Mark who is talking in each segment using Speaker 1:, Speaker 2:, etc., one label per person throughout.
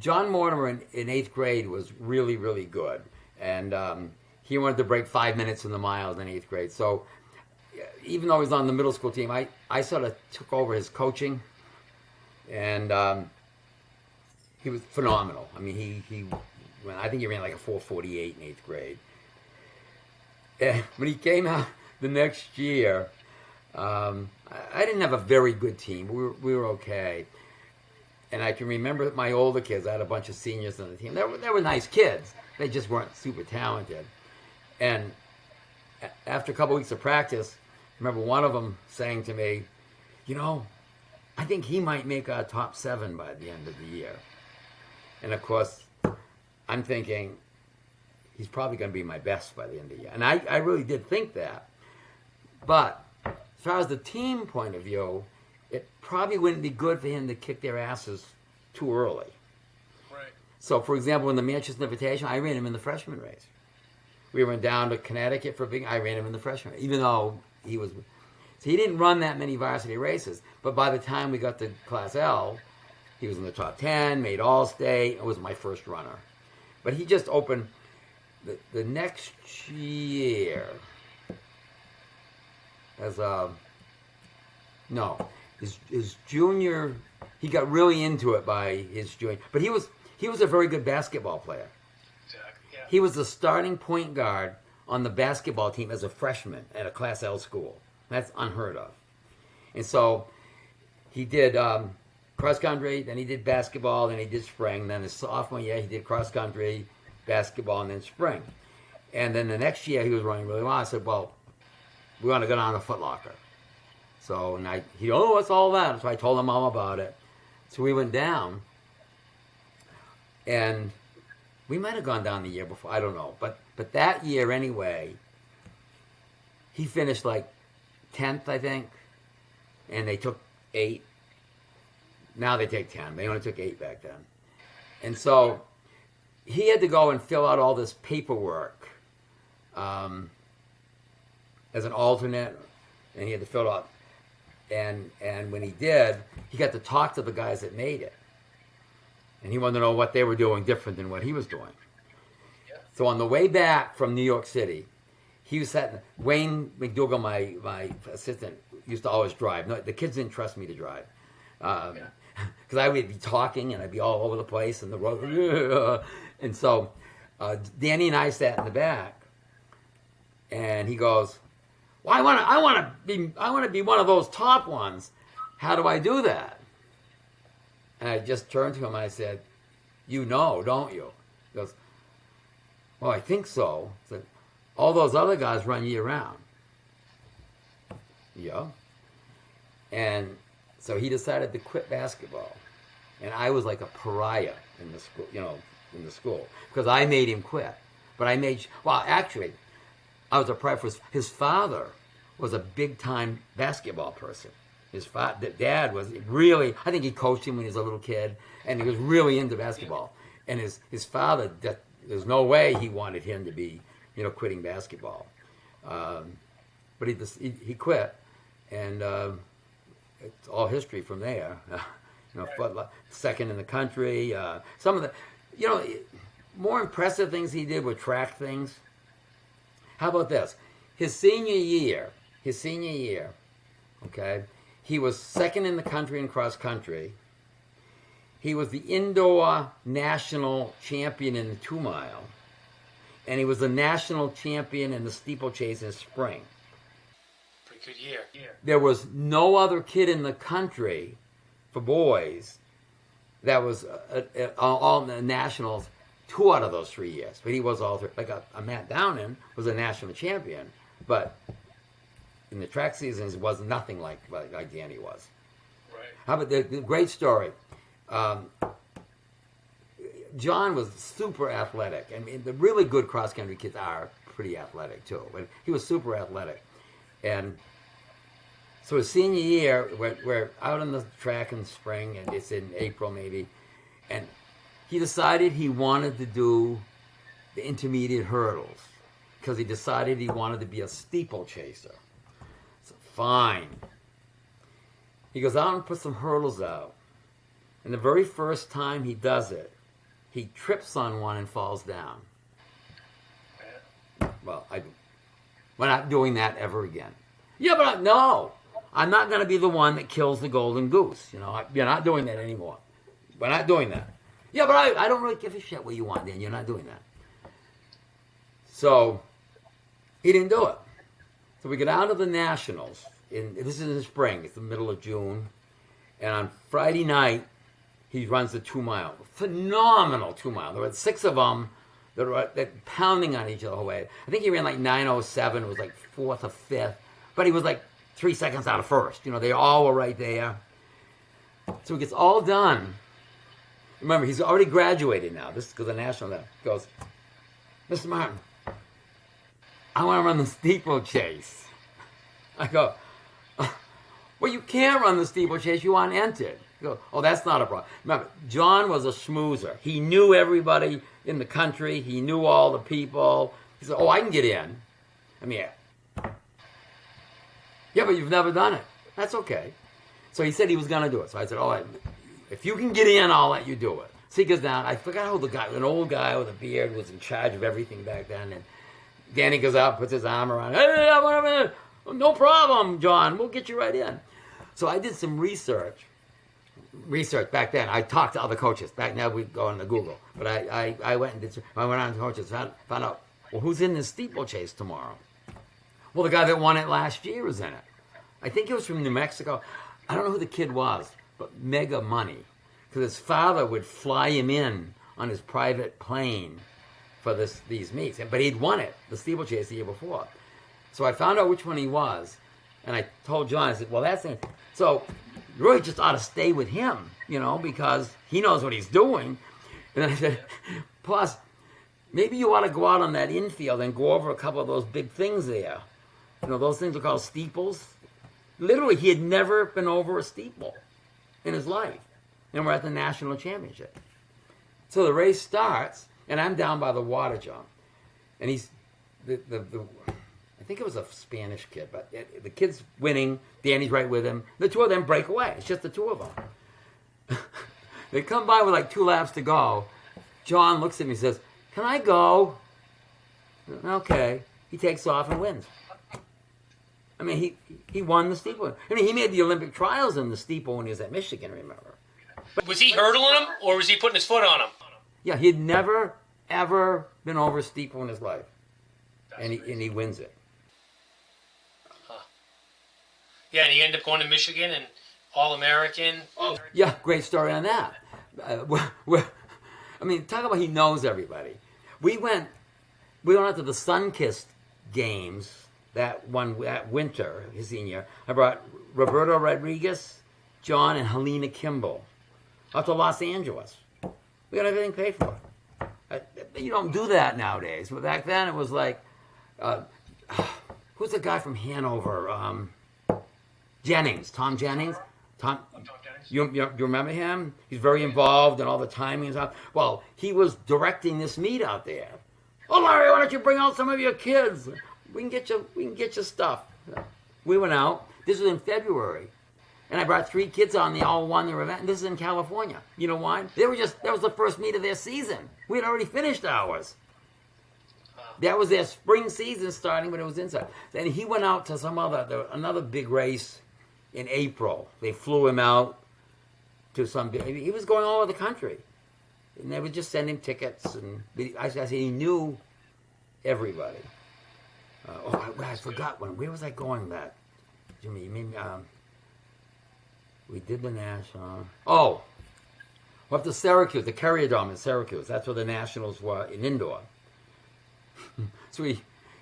Speaker 1: John Mortimer in eighth grade was really, really good. And he wanted to break 5 minutes in the miles in eighth grade. So even though he was on the middle school team, I sort of took over his coaching. And he was phenomenal. I mean, I think he ran like a 4:48 in eighth grade. And when he came out the next year, I didn't have a very good team. We were okay. And I can remember my older kids. I had a bunch of seniors on the team. They were nice kids. They just weren't super talented. And after a couple weeks of practice, I remember one of them saying to me, I think he might make our top 7 by the end of the year. And of course, I'm thinking he's probably going to be my best by the end of the year. And I really did think that. But as far as the team point of view, it probably wouldn't be good for him to kick their asses too early.
Speaker 2: Right.
Speaker 1: So, for example, in the Manchester Invitation, I ran him in the freshman race. We went down to Connecticut for I ran him in the freshman race, even though he was... So he didn't run that many varsity races. But by the time we got to Class L, he was in the top 10, made All-State. It was my first runner. But he just opened... The next year... His junior, he got really into it by his junior. But he was a very good basketball player.
Speaker 2: Exactly. Yeah.
Speaker 1: He was the starting point guard on the basketball team as a freshman at a Class L school. That's unheard of. And so he did cross country, then he did basketball, then he did spring. Then his sophomore year, he did cross country, basketball, and then spring. And then the next year, he was running really well. I said, well, we want to go down to Foot Locker. So, what's all that? So I told him all about it. So we went down, and we might have gone down the year before. I don't know. But that year anyway, he finished like 10th, I think, and they took 8. Now they take 10. They only took 8 back then. And so he had to go and fill out all this paperwork as an alternate, and he had to fill it out. And when he did, he got to talk to the guys that made it. And he wanted to know what they were doing different than what he was doing.
Speaker 2: Yeah.
Speaker 1: So on the way back from New York City, he was sat. Wayne McDougall, my assistant, used to always drive. No, the kids didn't trust me to drive. Because I would be talking and I'd be all over the place and the road. And so Danny and I sat in the back, and he goes, well, I want to be one of those top ones. How do I do that? And I just turned to him and I said, you know, don't you? He goes, well, I think so. I said, all those other guys run year round. Yeah. And so he decided to quit basketball. And I was like a pariah in the school, because I made him quit. But actually, I was a pariah for his father was a big-time basketball person. His dad was really, I think he coached him when he was a little kid, and he was really into basketball. And his father, there's no way he wanted him to be, quitting basketball. But he quit, and it's all history from there. Second in the country. Some of the, more impressive things he did were track things. How about this? His senior year, okay, he was second in the country in cross country. He was the indoor national champion in the 2 mile. And he was the national champion in the steeplechase in spring.
Speaker 2: Pretty good year.
Speaker 1: There was no other kid in the country for boys that was all the nationals 2 out of those 3 years. But he was all 3. Like a Matt Downing was a national champion, but in the track seasons was nothing like Danny was.
Speaker 2: Right.
Speaker 1: How about the great story? John was super athletic. I mean, the really good cross-country kids are pretty athletic, too. But he was super athletic. And so his senior year, we're out on the track in the spring, and it's in April maybe, and he decided he wanted to do the intermediate hurdles because he decided he wanted to be a steeplechaser. So, fine. He goes out and puts some hurdles out. And the very first time he does it, he trips on one and falls down. Well, we're not doing that ever again. Yeah, but no, I'm not going to be the one that kills the golden goose. You're not doing that anymore. We're not doing that. Yeah, but I don't really give a shit what you want, Dan. You're not doing that. So he didn't do it. So we get out of the Nationals. This is in the spring. It's the middle of June. And on Friday night, he runs the 2 mile. Phenomenal 2 mile. There were 6 of them that were pounding on each other the whole way. I think he ran like 9:07. It was like 4th or 5th. But he was like 3 seconds out of first. They all were right there. So he gets all done. Remember, he's already graduated now. This is because the National goes, Mr. Martin, I want to run the steeplechase. I go, well, you can't run the steeplechase. You aren't entered. He goes, oh, that's not a problem. Remember, John was a schmoozer. He knew everybody in the country. He knew all the people. He said, oh, I can get in. I mean, yeah, but you've never done it. That's okay. So he said he was going to do it. So I said, all right, if you can get in, I'll let you do it. So he goes down. I forgot who the guy, an old guy with a beard, was in charge of everything back then. And Danny goes out, puts his arm around, hey, no problem, John. We'll get you right in. So I did some research back then. I talked to other coaches. Back now we go into Google. But I went and I went on to coaches, found out, well, who's in the steeplechase tomorrow? Well, the guy that won it last year was in it. I think it was from New Mexico. I don't know who the kid was, but mega money. Because his father would fly him in on his private plane for these meets. But he'd won it, the steeplechase, the year before. So I found out which one he was. And I told John, I said, well, that's it. So you really just ought to stay with him, because he knows what he's doing. And I said, plus, maybe you ought to go out on that infield and go over a couple of those big things there. Those things are called steeples. Literally, he had never been over a steeple in his life. And we're at the national championship. So the race starts, and I'm down by the water jump. And he's, I think it was a Spanish kid, but the kid's winning. Danny's right with him. The two of them break away. It's just the two of them. They come by with like 2 laps to go. John looks at me and says, can I go? Okay. He takes off and wins. I mean, he won the steeple. I mean, he made the Olympic trials in the steeple when he was at Michigan, remember?
Speaker 2: But was he hurdling him, or was he putting his foot on him?
Speaker 1: Yeah, he'd never, ever been over a steeple in his life. And he wins it.
Speaker 2: Huh. Yeah, and he ended up going to Michigan and All-American.
Speaker 1: Oh, yeah, great story on that. I mean, talk about he knows everybody. We went out to the Sun-Kissed games that winter, his senior. I brought Roberto Rodriguez, John, and Helena Kimball out to Los Angeles. We got everything paid for. You don't do that nowadays. But back then it was like, who's the guy from Hanover? Jennings, Tom Jennings. Tom Jennings. You remember him? He's very involved in all the timing and stuff. Well, he was directing this meet out there. Oh, Larry, why don't you bring out some of your kids? We can get you stuff. We went out. This was in February. And I brought 3 kids on. They all won their event. And this is in California. You know why? That was the first meet of their season. We had already finished ours. That was their spring season starting, but it was inside. Then he went out to another big race in April. They flew him out to he was going all over the country. And they would just send him tickets. And I said he knew everybody. I forgot one. Where was I going that? Jimmy, you mean... we did the national. Oh, we're up to Syracuse, the Carrier Dome in Syracuse. That's where the Nationals were in indoor. So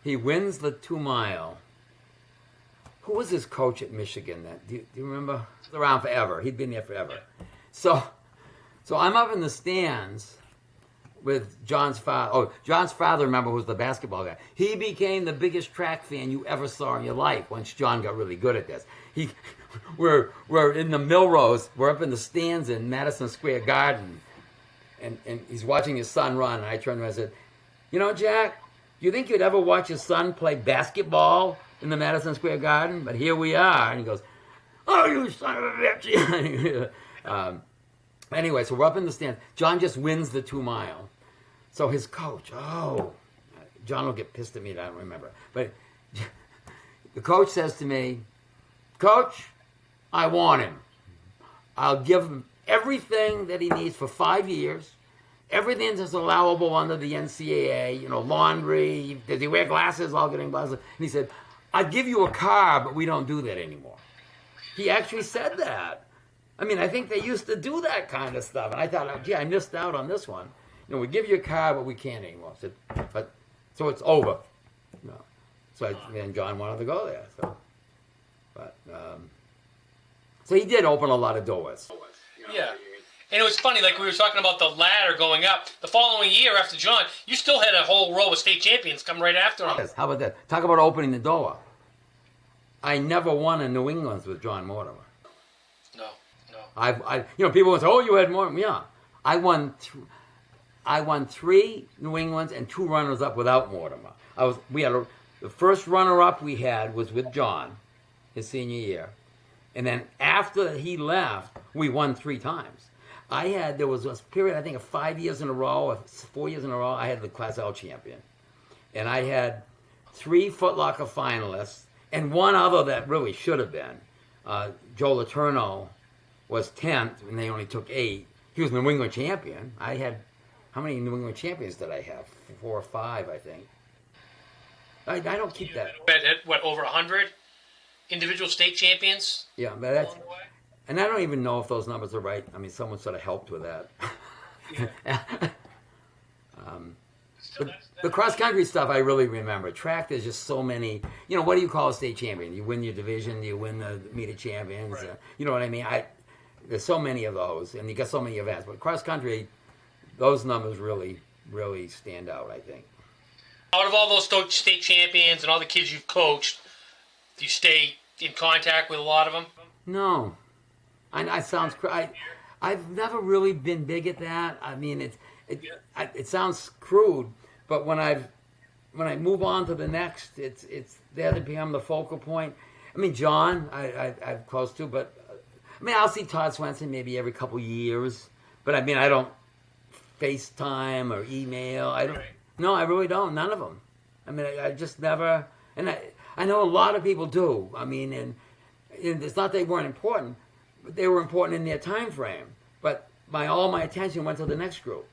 Speaker 1: he wins the 2 mile. Who was his coach at Michigan? Do you remember? He was around forever. He'd been there forever. So I'm up in the stands with John's father. Oh, John's father, remember, was the basketball guy. He became the biggest track fan you ever saw in your life once John got really good at this. We're in the Milrose. We're up in the stands in Madison Square Garden. And he's watching his son run. And I turned to him and I said, Jack, do you think you'd ever watch your son play basketball in the Madison Square Garden? But here we are. And he goes, oh, you son of a bitch. Anyway, so we're up in the stand. John just wins the 2 mile. So his coach, John will get pissed at me that I don't remember. But the coach says to me, Coach, I want him. I'll give him everything that he needs for 5 years. Everything that's allowable under the NCAA, laundry. Does he wear glasses? I'll get him glasses. And he said, I'd give you a car, but we don't do that anymore. He actually said that. I mean, I think they used to do that kind of stuff. And I thought, gee, I missed out on this one. We give you a car, but we can't anymore. So it's over. Then John wanted to go there. So he did open a lot of doors.
Speaker 2: Yeah. And it was funny, like we were talking about the ladder going up. The following year after John, you still had a whole row of state champions come right after him.
Speaker 1: How about that? Talk about opening the door. I never won in New England with John Mortimer.
Speaker 2: No.
Speaker 1: People would say, "Oh, you had more." Yeah, I won 3 New Englands and 2 runners-up without Mortimer. The first runner-up we had was with John, his senior year, and then after he left, we won 3 times. There was a period, I think, of 5 years in a row, or 4 years in a row, I had the Class L champion. And I had 3 Foot Locker finalists, and one other that really should have been. Joe Letourneau was 10th, and they only took 8. He was the New England champion. How many New England champions did I have? 4 or 5, I think. I don't keep that.
Speaker 2: What, over 100 individual state champions?
Speaker 1: Yeah, but and I don't even know if those numbers are right. I mean, someone sort of helped with that.
Speaker 2: Yeah.
Speaker 1: The cross-country stuff I really remember. Track, there's just so many. What do you call a state champion? You win your division, you win the meet of champions.
Speaker 2: Right.
Speaker 1: You know what I mean? There's so many of those, and you got so many events. But cross-country, those numbers really, really stand out, I think.
Speaker 2: Out of all those state champions and all the kids you've coached, do you stay in contact with a lot of them?
Speaker 1: No. I've never really been big at that. I mean, it sounds crude, but when I move on to the next, it's there to become the focal point. I mean, John, I'm close to, but I'll see Todd Swenson maybe every couple years. But I don't FaceTime or email. I don't.
Speaker 2: Right.
Speaker 1: No, I really don't. None of them. I just never. And I know a lot of people do. And it's not they weren't important, but they were important in their time frame. But all my attention went to the next group,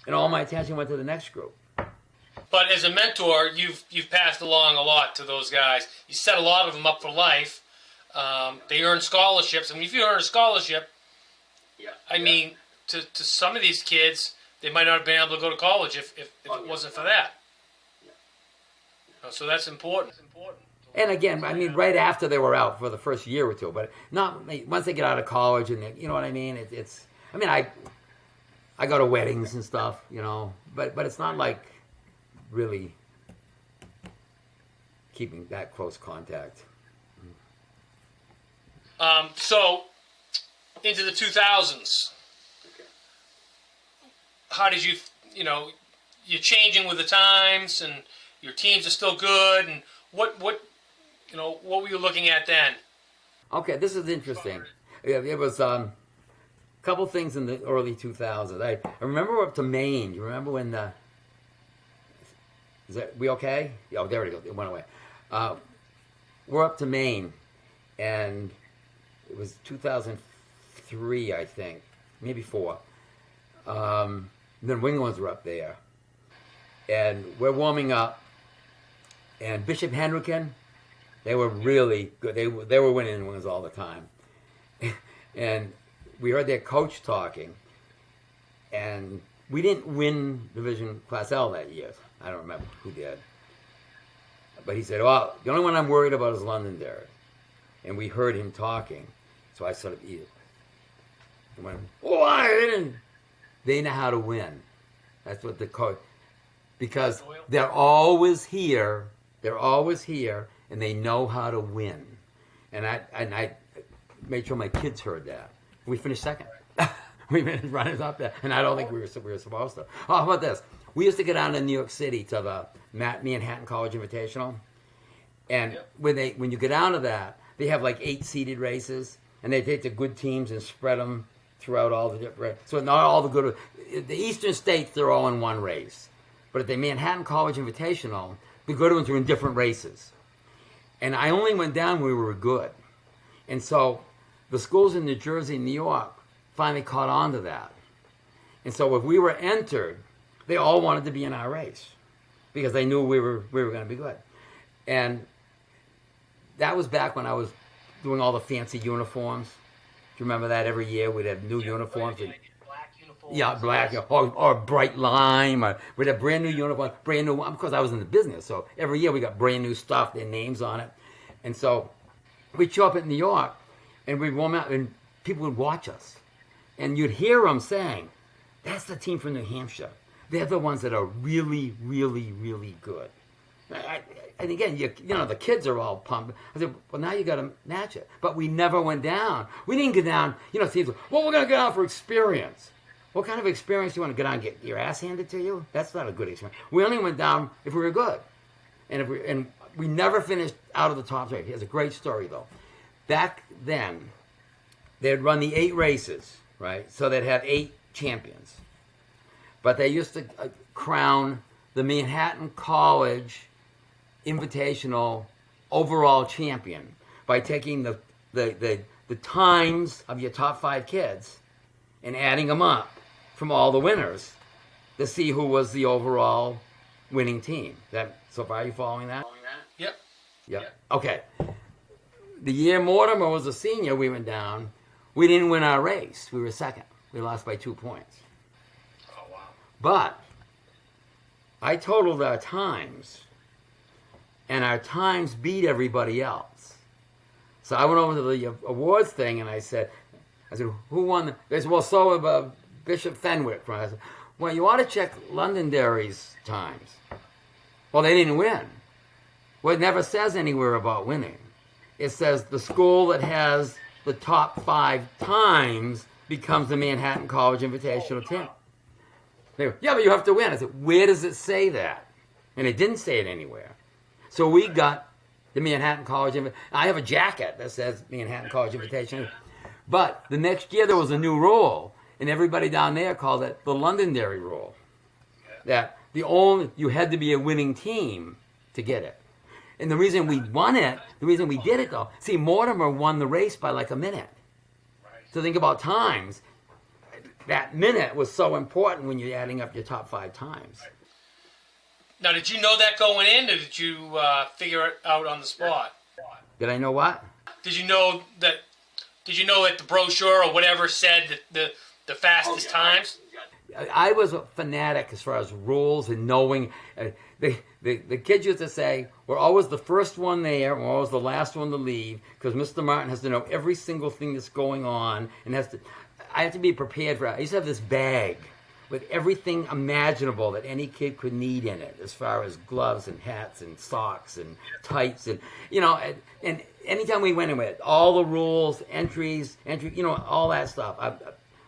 Speaker 1: and all my attention went to the next group.
Speaker 2: But as a mentor, you've passed along a lot to those guys. You set a lot of them up for life. They earn scholarships, and if you earn a scholarship, to some of these kids, they might not have been able to go to college if it wasn't for that. So that's important.
Speaker 1: And again, right after they were out for the first year or two, but not once they get out of college, and you know what I mean. I go to weddings and stuff, but it's not like really keeping that close contact.
Speaker 2: So into the 2000s, how did you're changing with the times, and your teams are still good, and what were you looking at then?
Speaker 1: Okay, this is interesting. It was a couple things in the early 2000s. I remember we're up to Maine. You remember when we okay? Oh, there we go. It went away. We're up to Maine, and it was 2003, I think, maybe 4. Then New England's were up there, and we're warming up, and Bishop Hendricken, they were really good. They were winning New England's all the time, and we heard their coach talking, and we didn't win Division Class L that year. I don't remember who did, but he said, "Well, the only one I'm worried about is Londonderry," and we heard him talking, so I sort of went, "Oh, they know how to win." That's what the coach, because they're always here, and they know how to win. And I made sure my kids heard that. We finished second. We finished runners up there, and I don't think we were supposed to. Oh, how about this? We used to get down to New York City to the Manhattan College Invitational, and when you get down to that, they have like 8 seeded races, and they take the good teams and spread them throughout all the different. So not all the good. The Eastern states, they're all in one race, but at the Manhattan College Invitational, the good ones are in different races. And I only went down when we were good, and so the schools in New Jersey and New York finally caught on to that. And so if we were entered, they all wanted to be in our race because they knew we were going to be good. And that was back when I was doing all the fancy uniforms. Do you remember that? Every year we'd have new uniforms.
Speaker 2: Black uniforms.
Speaker 1: Yeah, black or bright lime. Or we'd have brand new uniforms, brand new. Of course, I was in the business, so every year we got brand new stuff, their names on it. And so we'd show up at New York, and we'd warm out, and people would watch us. And you'd hear them saying, that's the team from New Hampshire. They're the ones that are really, really, really good. And again, you know, the kids are all pumped. I said, well, now you got to match it. But we never went down. We didn't get down, you know, teams, well, we're going to go down for experience. What kind of experience do you want to go down and get your ass handed to you? That's not a good experience. We only went down if we were good. And we never finished out of the top three. Here's a great story, though. Back then, they'd run the 8 races, right? So they'd have 8 champions. But they used to crown the Manhattan College Invitational overall champion by taking the times of your top 5 kids and adding them up from all the winners to see who was the overall winning team. That so far, are you following that?
Speaker 2: Yep.
Speaker 1: Yep. Okay. The year Mortimer was a senior, we went down. We didn't win our race. We were second. We lost by 2 points.
Speaker 2: Oh, wow.
Speaker 1: But I totaled our times, and our times beat everybody else. So I went over to the awards thing, and I said, who won? They said, well, so Bishop Fenwick. I said, well, you ought to check Londonderry's times. Well, they didn't win. Well, it never says anywhere about winning. It says the school that has the top 5 times becomes the Manhattan College Invitational team. They go, yeah, but you have to win. I said, where does it say that? And it didn't say it anywhere. So we got the Manhattan College Invitational. I have a jacket that says Manhattan College Invitational. But the next year there was a new rule, and everybody down there called it the Londonderry rule. That you had to be a winning team to get it. And the reason we won it, the reason we did it though, see, Mortimer won the race by like a minute. So think about times. That minute was so important when you're adding up your top 5 times.
Speaker 2: Now, did you know that going in, or did you figure it out on the spot?
Speaker 1: Did I know what?
Speaker 2: Did you know that the brochure or whatever said that the fastest times?
Speaker 1: I was a fanatic as far as rules and knowing. The kids used to say, we're always the first one there, we're always the last one to leave, because Mr. Martin has to know every single thing that's going on, and I have to be prepared for it. I used to have this bag with everything imaginable that any kid could need in it, as far as gloves and hats and socks and tights and, you know, and anytime we went in with it, all the rules, entry, you know, all that stuff.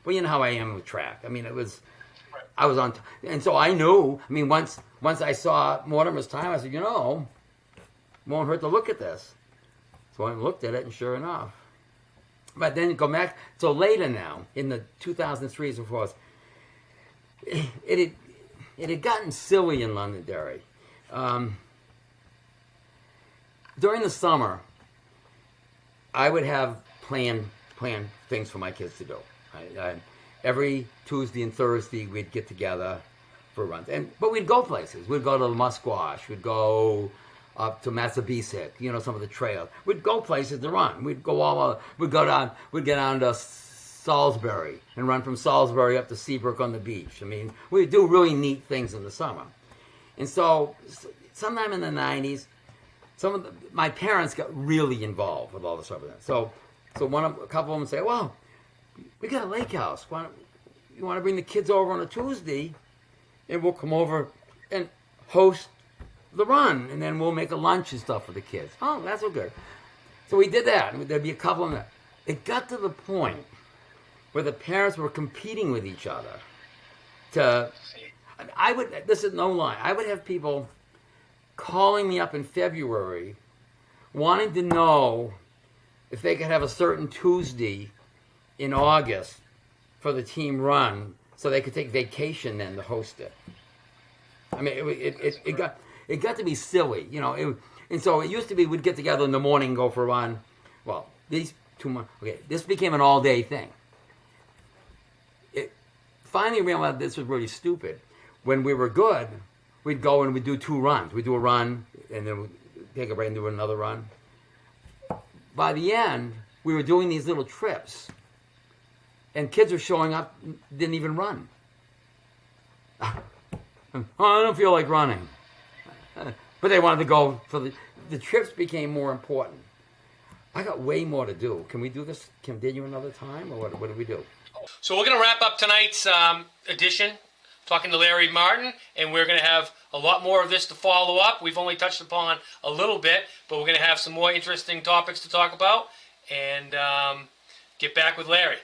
Speaker 1: Well, you know how I am with track. I mean, I was on, and so I knew. I mean, once I saw Mortimer's time, I said, you know, won't hurt to look at this. So I looked at it, and sure enough. But then go back, so later now, in the 2003s and 4s, it had gotten silly in Londonderry. During the summer, I would have planned things for my kids to do. Every Tuesday and Thursday, we'd get together for runs. But we'd go places. We'd go to the Musquash. We'd go up to Massabesic, you know, some of the trails. We'd go places to run. We'd get down to Salisbury and run from Salisbury up to Seabrook on the beach. I mean, we'd do really neat things in the summer. And so, sometime in the 90s, my parents got really involved with all this stuff. So a couple of them say, well, we got a lake house. You want to bring the kids over on a Tuesday, and we'll come over and host the run, and then we'll make a lunch and stuff for the kids. Oh, that's so good. So we did that, and there'd be a couple of them. It got to the point where the parents were competing with each other. This is no lie, I would have people calling me up in February wanting to know if they could have a certain Tuesday in August for the team run so they could take vacation then to host it. I mean, it got to be silly, you know. And so it used to be we'd get together in the morning and go for a run. Well, these 2 months, okay, this became an all-day thing. Finally realized this was really stupid. When we were good, we'd go and we'd do 2 runs. We'd do a run, and then we'd take a break and do another run. By the end, we were doing these little trips, and kids were showing up, didn't even run. Oh, I don't feel like running. But they wanted to go for the trips became more important. I got way more to do. Can we do this, continue another time, or what do we do?
Speaker 2: So we're going to wrap up tonight's edition, talking to Larry Martin, and we're going to have a lot more of this to follow up. We've only touched upon a little bit, but we're going to have some more interesting topics to talk about, and get back with Larry.